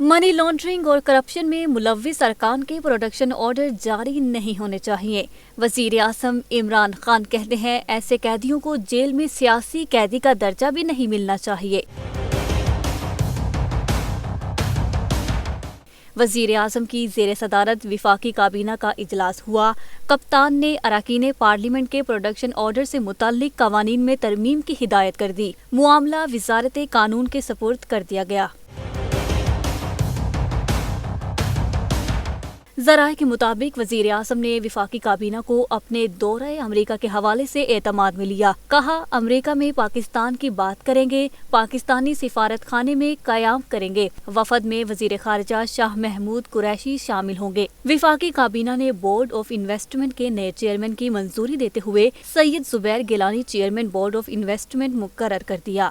Money laundering اور corruption میں ملوث ارکان کے پروڈکشن آرڈر جاری نہیں ہونے چاہیے۔ وزیر اعظم عمران خان کہتے ہیں ایسے قیدیوں کو جیل میں سیاسی قیدی کا درجہ بھی نہیں ملنا چاہیے۔ وزیر اعظم کی زیر صدارت وفاقی کابینہ کا اجلاس ہوا۔ کپتان نے اراکین پارلیمنٹ کے پروڈکشن آرڈر سے متعلق قوانین میں ترمیم کی ہدایت کر دی۔ معاملہ وزارت قانون کے سپرد کر دیا گیا۔ ذرائع کے مطابق وزیر اعظم نے وفاقی کابینہ کو اپنے دورہ امریکہ کے حوالے سے اعتماد میں لیا۔ کہا امریکہ میں پاکستان کی بات کریں گے، پاکستانی سفارت خانے میں قیام کریں گے۔ وفد میں وزیر خارجہ شاہ محمود قریشی شامل ہوں گے۔ وفاقی کابینہ نے بورڈ آف انویسٹمنٹ کے نئے چیئرمین کی منظوری دیتے ہوئے Syed Zubair Gilani chairman board of investment مقرر کر دیا۔